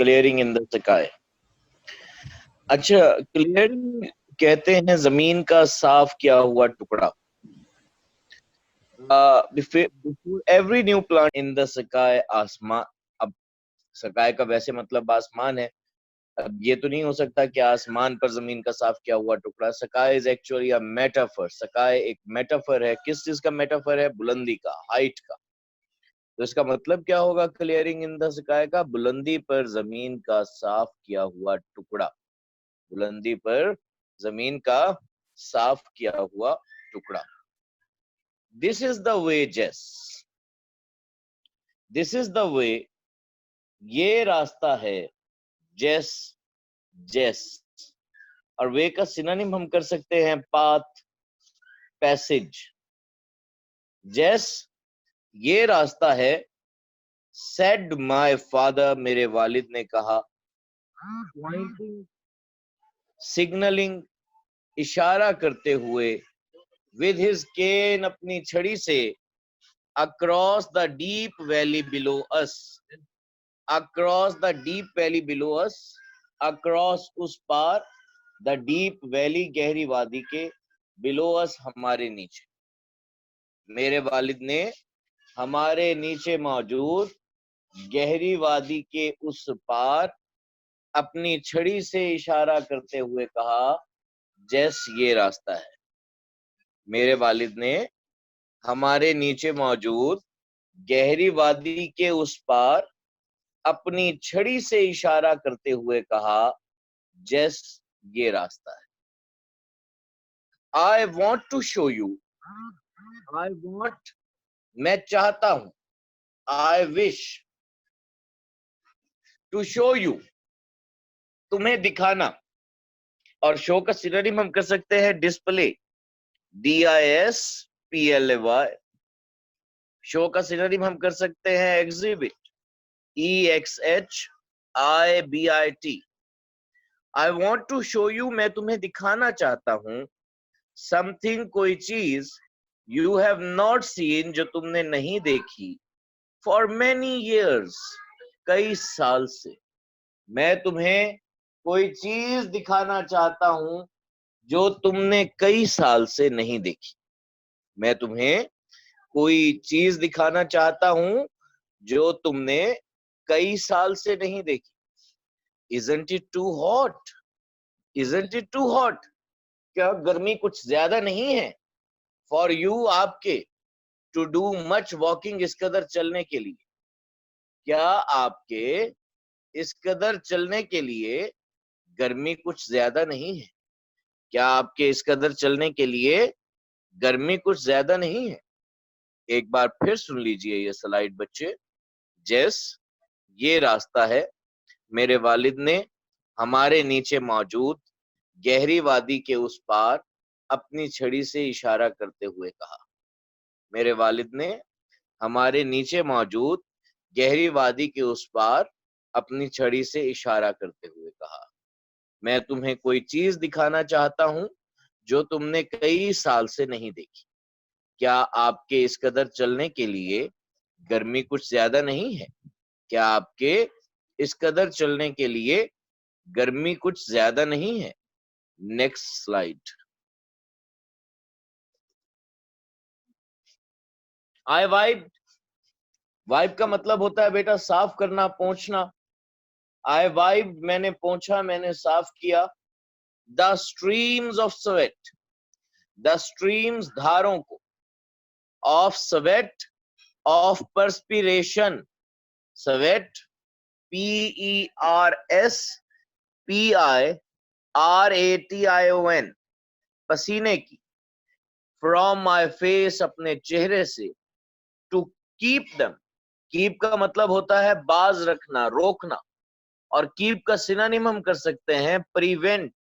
Clearing in the sky. अच्छा, clearing कहते हैं जमीन का साफ किया हुआ टुकड़ा। Before every new plant in the sky, आसमान। अब स्काई का वैसे मतलब आसमान है। अब ये तो नहीं हो सकता कि आसमान पर जमीन का साफ किया हुआ टुकड़ा। Sky is actually a metaphor. Sky एक मेटाफर है। किस चीज का मेटाफर है? बुलंदी का, हाइट का। तो इसका मतलब क्या होगा क्लियरिंग इन द स्काई का? बुलंदी पर जमीन का साफ किया हुआ टुकड़ा। बुलंदी पर जमीन का साफ किया हुआ टुकड़ा। दिस इज द वे जेस, दिस इज द वे, ये रास्ता है। जेस, जेस। और वे का सिनोनिम हम कर सकते हैं पाथ, पैसेज। जेस, ये रास्ता है। सेड माय फादर, मेरे वालिद ने कहा। पॉइंटिंग, सिग्नलिंग, इशारा करते हुए। विद हिज केन, अपनी छड़ी से। Across the deep valley below us, across the deep valley below us, across, उस पार। द डीप वैली, गहरी वादी के। बिलो अस, हमारे नीचे। मेरे वालिद ने हमारे नीचे मौजूद गहरी वादी के उस पार अपनी छड़ी से इशारा करते हुए कहा, जैस, ये रास्ता है। मेरे वालिद ने हमारे नीचे मौजूद गहरी वादी के उस पार अपनी छड़ी से इशारा करते हुए कहा, जैस, ये रास्ता है। I want to show you, I want, मैं चाहता हूं। I wish, to show you, तुम्हें दिखाना। और शो का सिनोनिम हम कर सकते हैं डिस्प्ले, DISPLAY। शो का सिनोनिम हम कर सकते हैं exhibit, EXHIBIT। I want to show you, मैं तुम्हें दिखाना चाहता हूं। समथिंग, कोई चीज। यू हैव नॉट सीन, जो तुमने नहीं देखी। फॉर मैनी ईयर्स, कई साल से। मैं तुम्हें कोई चीज दिखाना चाहता हूं जो तुमने कई साल से नहीं देखी। मैं तुम्हें कोई चीज दिखाना चाहता हूं जो तुमने कई साल से नहीं देखी। Isn't it too hot? Isn't it too hot? क्या गर्मी कुछ ज्यादा नहीं है? फॉर यू, आपके। टू डू मच वॉकिंग, इस कदर चलने के लिए। क्या आपके इस कदर चलने के लिए गर्मी कुछ ज्यादा नहीं है? क्या आपके इस कदर चलने के लिए गर्मी कुछ ज्यादा नहीं है? एक बार फिर सुन लीजिए ये स्लाइड बच्चे। जेस, ये रास्ता है। मेरे वालिद ने हमारे नीचे मौजूद गहरी वादी के उस पार अपनी छड़ी से इशारा करते हुए कहा। मेरे वालिद ने हमारे नीचे मौजूद गहरी वादी के उस पार अपनी छड़ी से इशारा करते हुए कहा, मैं तुम्हें कोई चीज दिखाना चाहता हूं जो तुमने कई साल से नहीं देखी। क्या आपके इस कदर चलने के लिए गर्मी कुछ ज्यादा नहीं है? क्या आपके इस कदर चलने के लिए गर्मी कुछ ज्यादा नहीं है? Next slide. I vibe, vibe का मतलब होता है बेटा साफ करना, पहुंचना। आई वाइब, मैंने पहुंचा, मैंने साफ किया। The streams of sweat, the streams, धारों को। Of sweat, of perspiration. Sweat, PERSPIRATION, पसीने की। फ्रॉम माई फेस, अपने चेहरे से। टू कीप दम, कीप का मतलब होता है बाज रखना, रोकना। और कीप का सिनोनिम हम कर सकते हैं प्रिवेंट,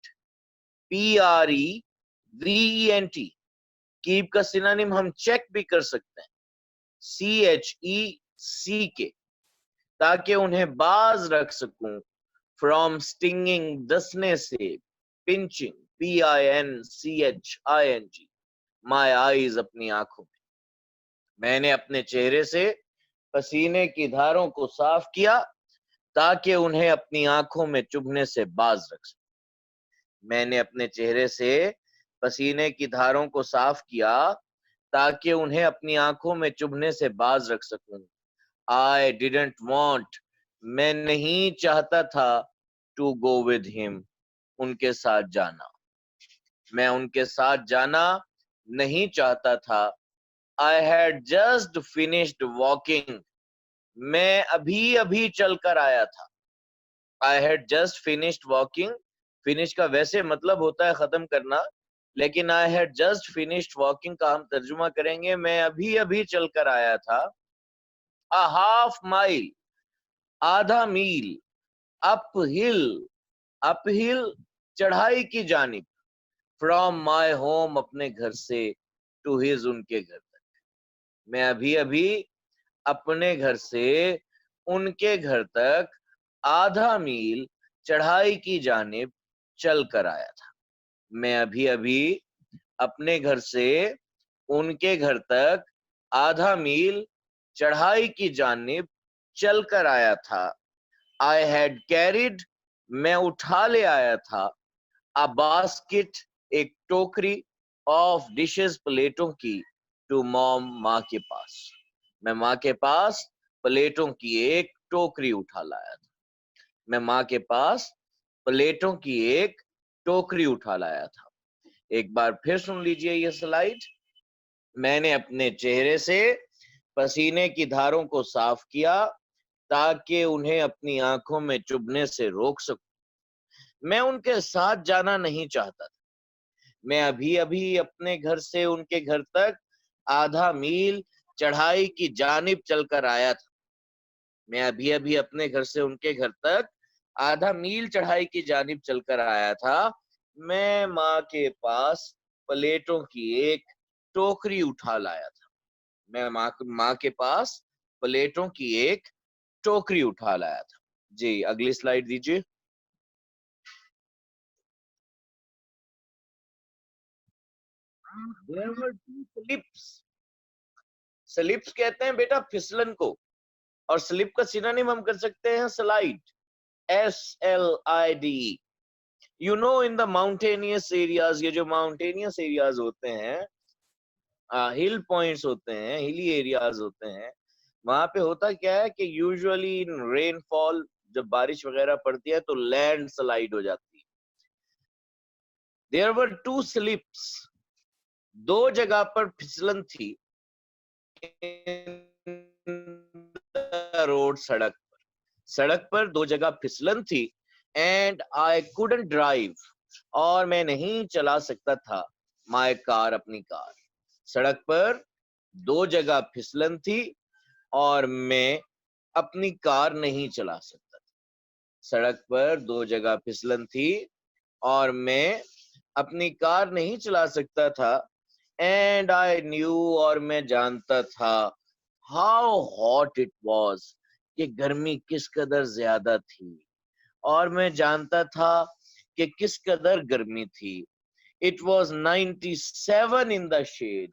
PREVENT। कीप का सिनोनिम हम चेक भी कर सकते हैं, CHECK, ताकि उन्हें बाज रख सकूं। फ्रॉम स्टिंगिंग, डसने से। पिंचिंग, PINCHING, माई आईज, अपनी आंखों में। मैंने अपने चेहरे से पसीने की धारों को साफ किया ताकि उन्हें अपनी आंखों में चुभने से बाज रख सकूं। मैंने अपने चेहरे से पसीने की धारों को साफ किया ताकि उन्हें अपनी आंखों में चुभने से बाज रख सकूं। I didn't want, मैं नहीं चाहता था to go with him, उनके साथ जाना। मैं उनके साथ जाना नहीं चाहता था। I had just finished walking, मैं अभी अभी चलकर आया था। I had just finished walking, finish का वैसे मतलब होता है खत्म करना, लेकिन I had just finished walking का हम तर्जुमा करेंगे मैं अभी अभी चलकर आया था। A half mile, आधा मील, अपहिल चढ़ाई की जानिब, फ्रॉम माई होम अपने घर से, टू हिज उनके घर तक। मैं अभी अभी अपने घर से उनके घर तक आधा मील चढ़ाई की जानिब चल कर आया था। मैं अभी अभी अपने घर से उनके घर तक आधा मील चढ़ाई की जानिब चल कर आया था। I had carried, मैं उठा ले आया था, a basket, एक टोकरी, of dishes, प्लेटों की, to mom, माँ के पास। मैं माँ के पास प्लेटों की एक टोकरी उठा लाया था। मैं माँ के पास प्लेटों की एक टोकरी उठा लाया था। एक बार फिर सुन लीजिए ये स्लाइड। मैंने अपने चेहरे से पसीने की धारों को साफ किया ताकि उन्हें अपनी आंखों में चुभने से रोक सकूं। मैं उनके साथ जाना नहीं चाहता था। मैं अभी अभी अपने घर से उनके घर तक आधा मील चढ़ाई की जानिब चलकर आया था। मैं अभी अभी अपने घर से उनके घर तक आधा मील चढ़ाई की जानिब चलकर आया था। मैं माँ के पास प्लेटों की एक टोकरी उठा लाया था। मैं माँ के पास प्लेटों की एक टोकरी उठा लाया था। जी अगली स्लाइड दीजिए। There were two slips. Slips कहते हैं बेटा फिसलन को, और स्लिप का सिनोनिम हम कर सकते हैं slide, SLID। You know in the mountainous areas, ये जो माउंटेनियस एरियाज होते हैं, हिल पॉइंट्स होते हैं, हिली एरियाज होते हैं, वहां पे होता क्या है कि यूजुअली इन रेनफॉल जब बारिश वगैरह पड़ती है तो लैंड स्लाइड हो जाती है। देयर वर टू स्लिप्स, दो जगह पर फिसलन थी, रोड सड़क पर दो जगह फिसलन थी। एंड आई कुडंट ड्राइव, और मैं नहीं चला सकता था माय कार, अपनी कार। सड़क पर दो जगह फिसलन थी और मैं अपनी कार नहीं चला सकता था। सड़क पर दो जगह फिसलन थी और मैं अपनी कार नहीं चला सकता था। एंड आई न्यू, और मैं जानता था, हाउ हॉट इट वॉज, कि गर्मी किस कदर ज्यादा थी, और मैं जानता था कि किस कदर गर्मी थी। It was 97 in the shade,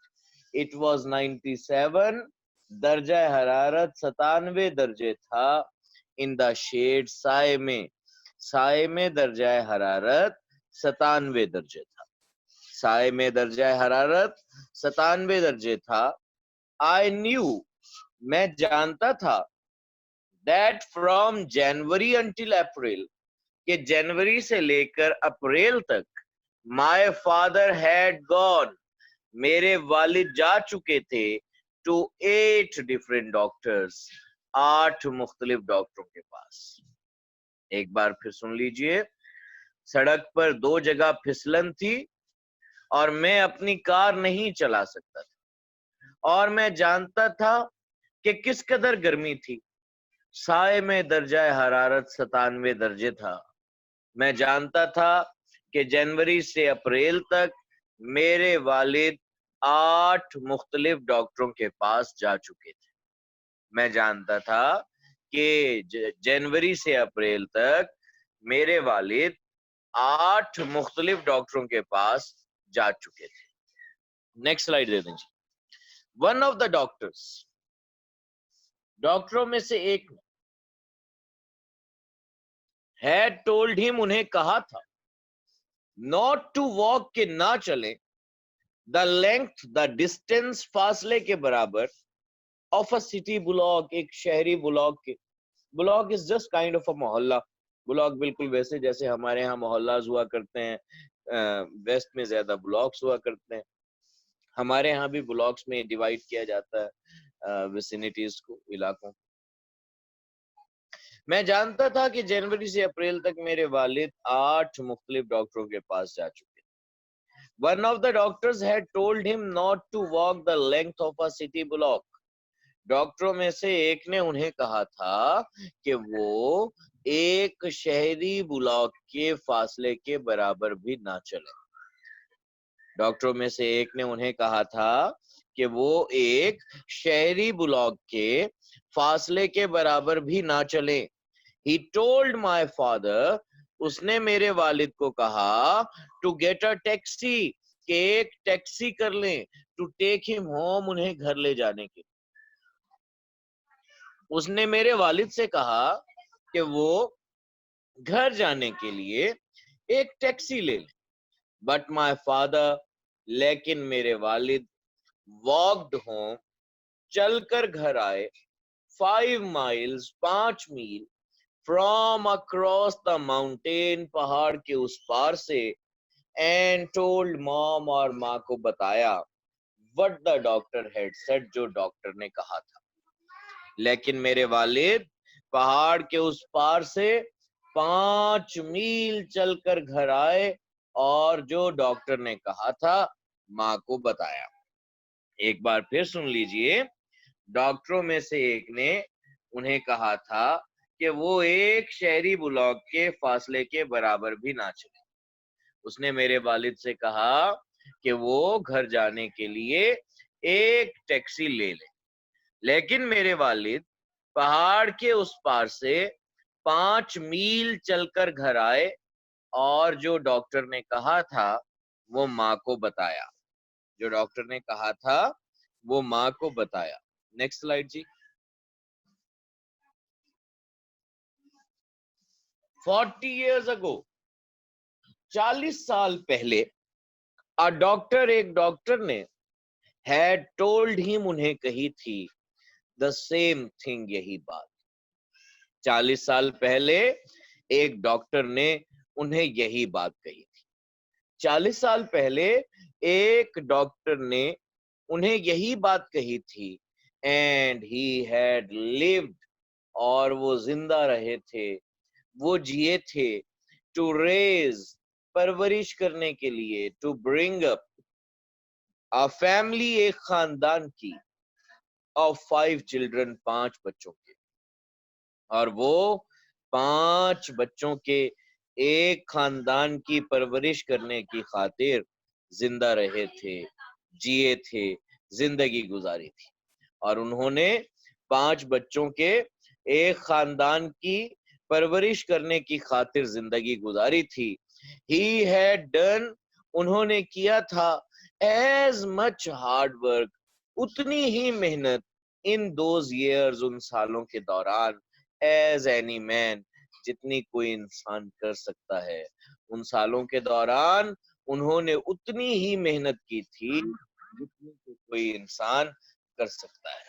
it was 97, दर्जा हरारत 97 दर्जे था, इन द शेड, साए में दर्जा हरारत 97 दर्जे था। साए में दर्जा हरारत 97 दर्जे था। आई न्यू, मैं जानता था, दैट फ्रॉम जनवरी अंटिल अप्रैल, कि जनवरी से लेकर अप्रैल तक, माय फादर हैड गॉन, मेरे वालिद जा चुके थे, टू 8 डिफरेंट डॉक्टर्स, 8 मुख्तलिफ डॉक्टरों के पास। एक बार फिर सुन लीजिए। सड़क पर दो जगह फिसलन थी और मैं अपनी कार नहीं चला सकता था, और मैं जानता था कि किस कदर गर्मी थी। साए में दर्जा हरारत 97 दर्जे था। मैं जानता था कि जनवरी से अप्रैल तक मेरे वालिद 8 मुख्तलिफ डॉक्टरों के पास जा चुके थे। मैं जानता था कि जनवरी से अप्रैल तक मेरे वालिद 8 मुख्तलिफ डॉक्टरों के पास जा चुके थे। नेक्स्ट स्लाइड दे दीजिए। वन ऑफ द डॉक्टर्स, डॉक्टरों में से एक ने, had told him, उन्हें कहा था, not to walk, के ना चले, the length, the distance, फासले के बराबर, of a city block, एक शहरी ब्लॉक के. Block is just kind of a मोहल्ला. ब्लॉक बिल्कुल वैसे जैसे हमारे यहाँ मोहल्लाज हुआ करते हैं, वेस्ट में ज्यादा ब्लॉक्स हुआ करते हैं. हमारे यहाँ भी ब्लॉक्स में डिवाइड किया जाता है विसिनिटीज को, इलाकों. मैं जानता था कि जनवरी से अप्रैल तक मेरे वालिद 8 मुख्तलिफ डॉक्टरों के पास जा चुके. One of the doctors had told him not to walk the length of a city block. डॉक्टरों में से एक ने उन्हें कहा था कि वो एक शहरी ब्लॉक के फासले के बराबर भी ना चले. डॉक्टरों में से एक ने उन्हें कहा था कि वो एक शहरी ब्लॉक के फासले के बराबर भी ना चले. He told my father, उसने मेरे वालिद को कहा, to get a taxi, कि एक टैक्सी कर लें, to take him home, उन्हें घर ले जाने के. उसने मेरे वालिद से कहा कि वो घर जाने के लिए एक टैक्सी ले लें. But my father, लेकिन मेरे वालिद, walked home, चलकर घर आए, 5 miles, 5 meal, from across the mountain, पहाड़ के उस पार से, and told mom, और माँ को बताया, what the doctor had said, जो डॉक्टर ने कहा था. लेकिन मेरे वालिद पहाड़ के उस पार से 5 मील चलकर घर आए और जो डॉक्टर ने कहा था माँ को बताया. एक बार फिर सुन लीजिए. डॉक्टरों में से एक ने उन्हें कहा था कि वो एक शहरी ब्लॉक के फासले के बराबर भी ना चले. उसने मेरे वालिद से कहा कि वो घर जाने के लिए एक टैक्सी ले ले. लेकिन मेरे वालिद पहाड़ के उस पार से 5 मील चलकर घर आए और जो डॉक्टर ने कहा था वो माँ को बताया. जो डॉक्टर ने कहा था वो माँ को बताया. नेक्स्ट स्लाइड जी. 40 years ago, 40 साल पहले, एक डॉक्टर ने had told him, उन्हें कही थी, the same thing, यही बात. 40 साल पहले एक डॉक्टर ने उन्हें यही बात कही थी. 40 साल पहले एक डॉक्टर ने उन्हें यही बात कही थी. and he had lived, और वो जिंदा रहे थे, वो जिए थे, to raise, परवरिश करने के लिए, to bring up a family, एक खानदान की, of 5 children, 5 बच्चों के. और वो 5 बच्चों के एक खानदान की परवरिश करने की खातिर जिंदा रहे थे, जिए थे, जिंदगी गुजारी थी. और उन्होंने 5 बच्चों के एक खानदान की परवरिश करने की खातिर जिंदगी गुजारी थी. He had done, उन्होंने किया था, as much hard work, उतनी ही मेहनत, in those years, उन सालों के दौरान, as any man, जितनी कोई इंसान कर सकता है. उन सालों के दौरान उन्होंने उतनी ही मेहनत की थी जितनी कोई इंसान कर सकता है.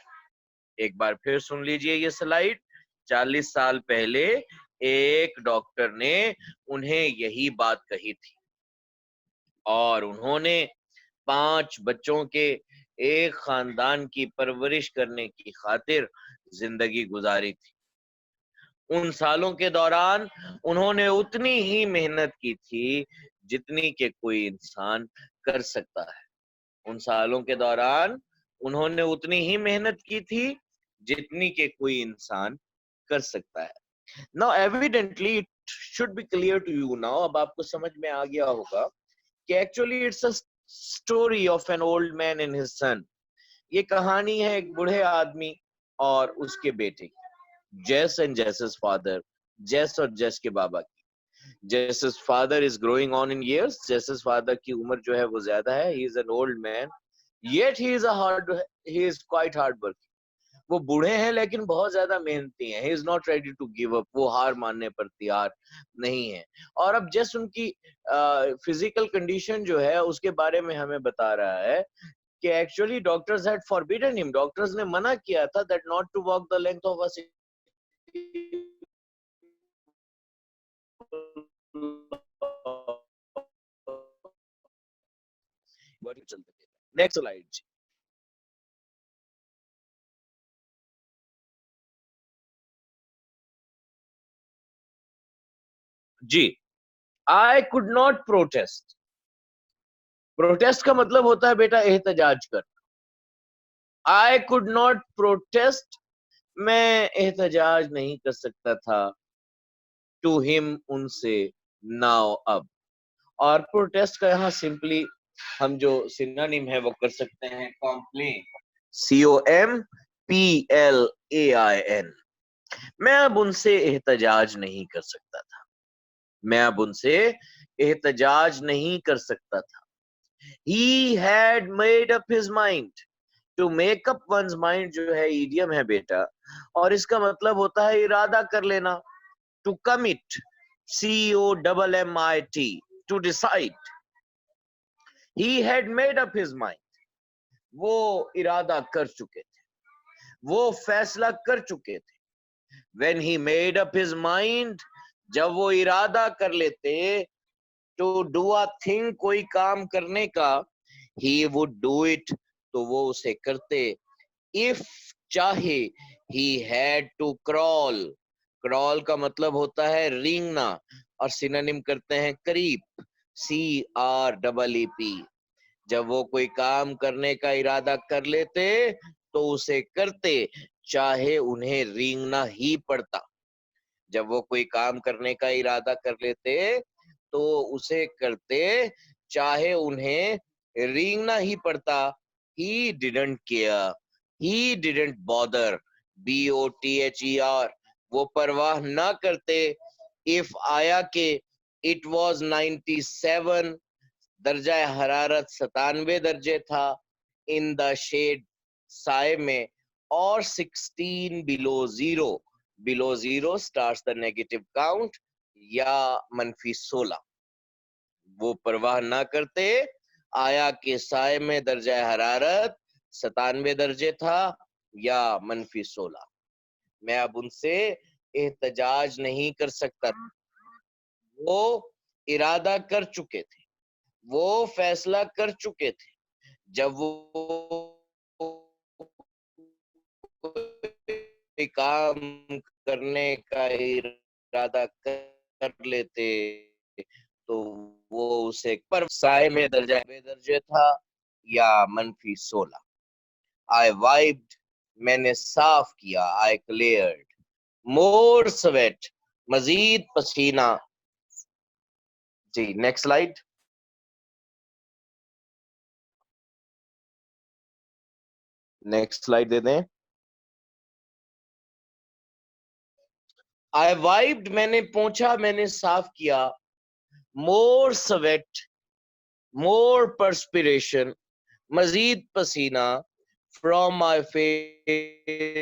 एक बार फिर सुन लीजिए ये स्लाइड. 40 साल पहले एक डॉक्टर ने उन्हें यही बात कही थी और उन्होंने 5 बच्चों के एक खानदान की परवरिश करने की खातिर जिंदगी गुजारी थी. उन सालों के दौरान उन्होंने उतनी ही मेहनत की थी जितनी के कोई इंसान कर सकता है. उन सालों के दौरान उन्होंने उतनी ही मेहनत की थी जितनी के कोई इंसान कर सकता है. Now evidently it should be clear to you now, अब आपको समझ में आ गया होगा कि actually it's a story of an old man and his son. ये कहानी है एक बूढ़े आदमी और उसके बेटे की. Jess and Jess's father, Jess और Jess के बाबा की. Jess's father is growing on in years. Jess's father की उम्र जो है वो ज्यादा है. He is an old man, yet he is quite hard working. वो बूढ़े हैं लेकिन बहुत ज्यादा मेहनती हैं। He is not ready to give up, वो हार मानने पर तैयार नहीं है। और अब जस्ट उनकी फिजिकल कंडीशन जो है उसके बारे में हमें बता रहा है कि actually doctors had forbidden him, doctors ने मना किया था that not to walk the length of a next slide जी। I could not protest, protest का मतलब होता है बेटा एहतजाज कर। आई कुड नॉट प्रोटेस्ट, मैं एहतजाज नहीं कर सकता था टू हिम, उनसे, नाउ, अब। और प्रोटेस्ट का यहाँ सिंपली हम जो सिनोनिम है वो कर सकते हैं कॉम्प्लेन, COMPLAIN। मैं अब उनसे एहतजाज नहीं कर सकता था, मैं अब उनसे एहतजाज नहीं कर सकता था। He had made up his mind, to make up one's mind जो है इडियम है बेटा, और इसका मतलब होता है इरादा कर लेना, to commit, COMMIT, to decide। He had made up his mind, वो इरादा कर चुके थे, वो फैसला कर चुके थे। When he made up his mind, जब वो इरादा कर लेते to do a thing, कोई काम करने का, he would do it, तो वो उसे करते। if, चाहे, he had to crawl, crawl का मतलब होता है रेंगना, और सिनोनिम करते हैं करीब, CREEP। जब वो कोई काम करने का इरादा कर लेते तो उसे करते, चाहे उन्हें रेंगना ही पड़ता। जब वो कोई काम करने का इरादा कर लेते तो उसे करते, चाहे उन्हें रेंगना ही पड़ता। He didn't care, he didn't bother, BOTHER, वो परवाह ना करते। if आया के it was 97, दर्जा हरारत 97 दर्जे था, इन द शेड, साए में, और 16 below zero starts the negative count, या -16। वो परवाह ना करते, आया के साए में दर्जा हरारत 97 दर्जे था या -16। मैं अब उनसे एहतजाज नहीं कर सकता, वो इरादा कर चुके थे, वो फैसला कर चुके थे। जब वो कोई काम करने का इरादा कर लेते तो वो उसे पर, साए में दर्जे था या -16। आई वाइप्ड, मैंने साफ किया, आई क्लियर्ड, मोर स्वेट, मजीद पसीना। जी नेक्स्ट स्लाइड। नेक्स्ट स्लाइड दे दें। आई वाइप्ड, मैंने पोंछा, मैंने साफ किया, मोर स्वेट, मोर परस्पिरेशन, मजीद पसीना, फ्रॉम माई फेस,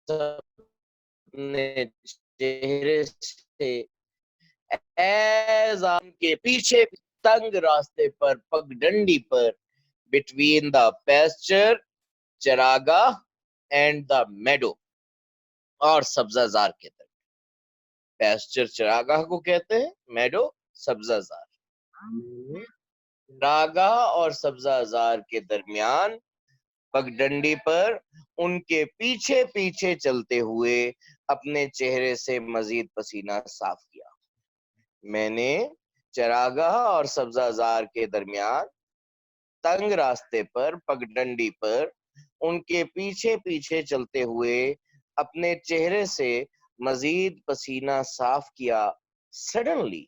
अपने चेहरे से, एज के पीछे, तंग रास्ते पर, पगडंडी पर, बिटवीन द पेस्चर, चरागा, एंड द मेडो, और सब्जाजार के तरफ। पेस्चर चरागाह को कहते हैं, मेडो सब्जाजार। चरागाह और सब्जाजार के दरमियान, पगडंडी पर, उनके पीछे पीछे चलते हुए अपने चेहरे से मजीद पसीना साफ किया। मैंने चरागाह और सब्जाजार के दरमियान, तंग रास्ते पर, पगडंडी पर, उनके पीछे पीछे चलते हुए अपने चेहरे से मजीद पसीना साफ किया। सडनली,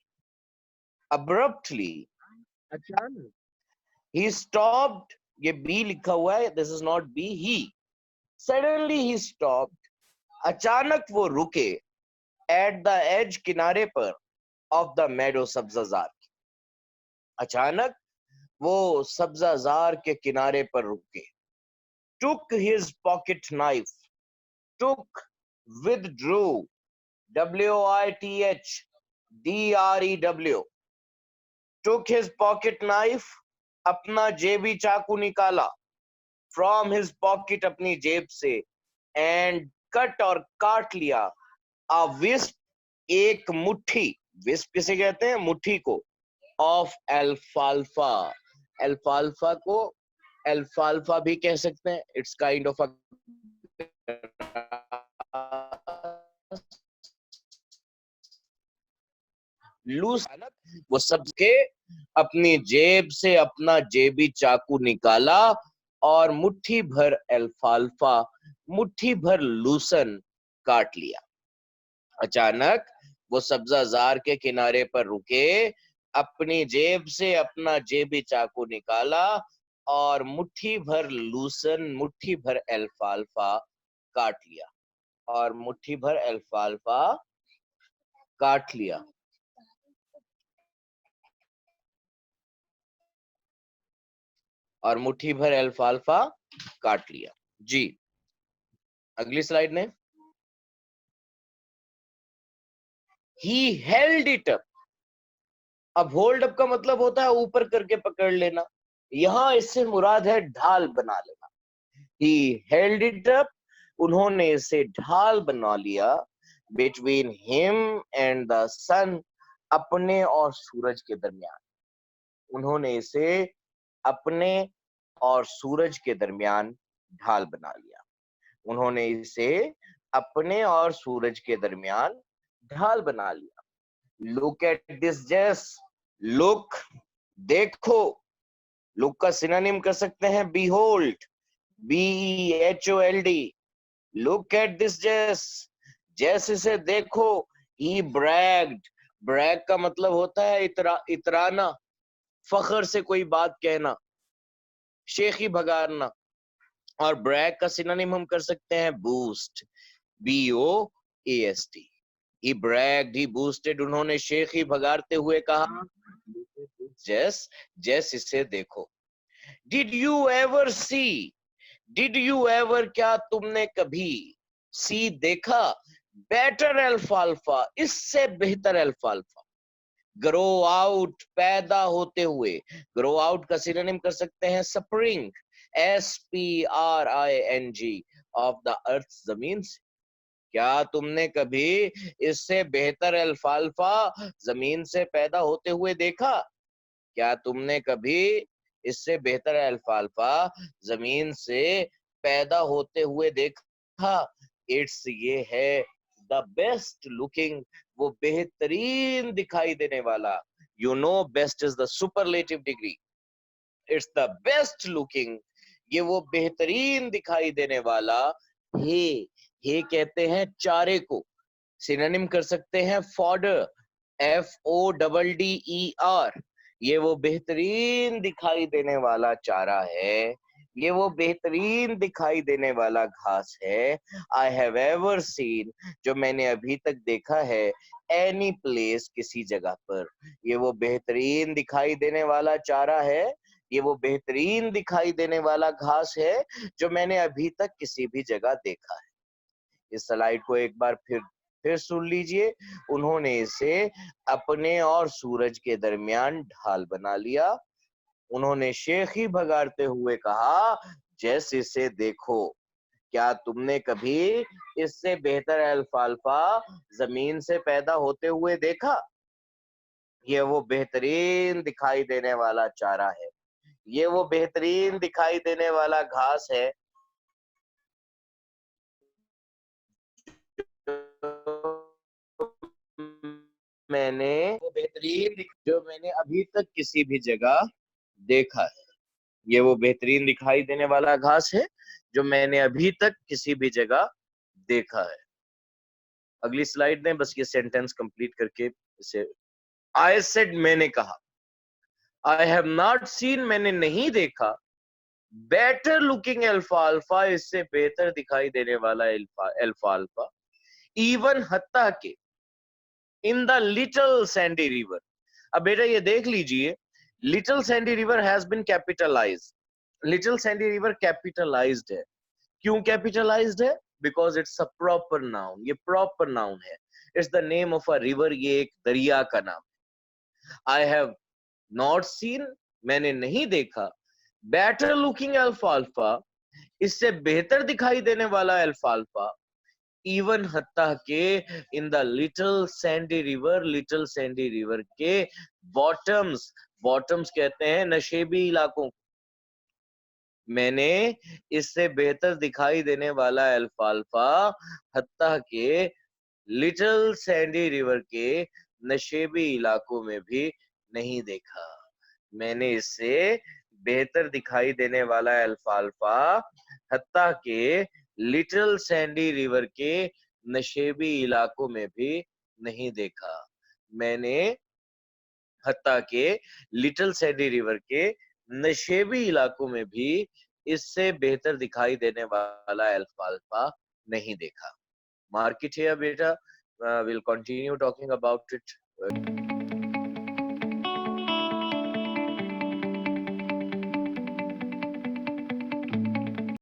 अब्रप्टली, अचानक। ही स्टॉप्ड, ये बी लिखा हुआ है, this is not be, he. Suddenly he stopped, अचानक वो रुके, एट द एज, किनारे पर, ऑफ द मेडो, सब्जाजार, अचानक वो सब्जाजार के किनारे पर रुके। took his pocket knife. Took, withdrew, WITHDREW. Took his pocket knife, अपना जेबी चाकू निकाला, from his pocket, अपनी जेब से, and cut और काट लिया, a wisp, एक मुट्ठी, wisp किसे कहते हैं? मुट्ठी को, of alfalfa. अल्फाल्फा को अल्फाल्फा भी कह सकते हैं. It's kind of a loose. वो सबके अपनी जेब से अपना जेबी चाकू निकाला और मुट्ठी भर अल्फाल्फा, मुट्ठी भर लूसन काट लिया. अचानक वो सब्जाजार के किनारे पर रुके, अपनी जेब से अपना जेबी चाकू निकाला और मुट्ठी भर लूसन, मुट्ठी भर अल्फाल्फा काट लिया, और मुट्ठी भर अल्फाल्फा काट लिया. और मुट्ठी भर अल्फाल्फा काट लिया. जी, अगली स्लाइड में. He held it up. अब होल्ड अप का मतलब होता है ऊपर करके पकड़ लेना. यहां इससे मुराद है ढाल बना लेना. He held it up. उन्होंने इसे ढाल बना लिया. Between him and the sun. अपने और सूरज के दरमियान. उन्होंने इसे अपने और सूरज के दरमियान ढाल बना लिया. उन्होंने इसे अपने और सूरज के दरमियान ढाल बना लिया. लुक एट दिस जेस. लुक, देखो. लुक का सिनोनिम कर सकते हैं behold, BEHOLD. Look at this जेस. जेस इसे देखो. ही ब्रैग्ड. ब्रैग का मतलब होता है इतराना, फखर से कोई बात कहना, शेखी भगाना. और ब्रैग का सिनोनिम हम कर सकते हैं boost, BOAST. He bragged, he boosted. उन्होंने शेखी भगाते हुए कहा, जैस, जैस इसे देखो. Did you ever see? Did you ever, क्या तुमने कभी, see देखा, better alfalfa, इससे बेहतर अल्फाल्फा. grow out, पैदा होते हुए. grow out का सिनोनिम कर सकते हैं spring, SPRING, of the earth, जमीन से. क्या तुमने कभी इससे बेहतर अल्फाल्फा जमीन से पैदा होते हुए देखा? क्या तुमने कभी इससे बेहतर अल्फाल्फा जमीन से पैदा होते हुए देखा? इट्स, ये है, द बेस्ट लुकिंग, वो बेहतरीन दिखाई देने वाला. You know best is the superlative degree. It's the best looking, ये वो बेहतरीन दिखाई देने वाला. हे कहते हैं चारे को. सिनोनिम कर सकते हैं फॉडर, FODDER. ये वो बेहतरीन दिखाई देने वाला चारा है, ये वो बेहतरीन दिखाई देने वाला घास है. आई हैव एवर सीन, जो मैंने अभी तक देखा है, एनी प्लेस, किसी जगह पर. ये वो बेहतरीन दिखाई देने वाला चारा है, ये वो बेहतरीन दिखाई देने वाला घास है जो मैंने अभी तक किसी भी जगह देखा है. इस स्लाइड को एक बार फिर सुन लीजिए. उन्होंने इसे अपने और सूरज के दरमियान ढाल बना लिया. उन्होंने शेखी भगाते हुए कहा, जैसे इसे देखो. क्या तुमने कभी इससे बेहतर अल्फाल्फा जमीन से पैदा होते हुए देखा? ये वो बेहतरीन दिखाई देने वाला चारा है, ये वो बेहतरीन दिखाई देने वाला घास है जो मैंने अभी तक किसी भी जगह देखा है. ये वो बेहतरीन दिखाई देने वाला घास है जो मैंने अभी तक किसी भी जगह देखा है. अगली स्लाइड में बस ये सेंटेंस कंप्लीट करके इसे. आई सेड, मैंने कहा. आई हैव नॉट सीन, मैंने नहीं देखा. बेटर लुकिंग अल्फाल्फा, इससे बेहतर दिखाई देने वाला अल्फाल्फा. इवन, हत्ता के, in the little sandy river. अब बेटा ये देख लीजिए, little sandy river has been capitalized. Little sandy river capitalized है. क्यों कैपिटलाइज्ड है? Because it's a proper noun, ये प्रॉपर नाउन है। It's the name of a river, ये एक दरिया का नाम। आई हैव नॉट सीन, मैंने नहीं देखा, बेटर लुकिंग अल्फाल्फा, इससे बेहतर दिखाई देने वाला अल्फाल्फा, इवन हत्ता के in the little sandy river, little sandy river के बॉटम्स, बॉटम्स कहते हैं नशेबी इलाकों को, मैंने इससे बेहतर दिखाई देने वाला अल्फाल्फा हत्ता के लिटिल सैंडी रिवर के नशेबी इलाकों में भी नहीं देखा। मैंने इससे बेहतर दिखाई देने वाला अल्फाल्फा हत्ता के लिटिल सैंडी रिवर के नशेबी इलाकों में भी नहीं देखा। मैंने हत्ता के लिटिल सैंडी रिवर के नशेबी इलाकों में भी इससे बेहतर दिखाई देने वाला अल्फाल्फा नहीं देखा। Mark it here, beta. We'll continue talking about it.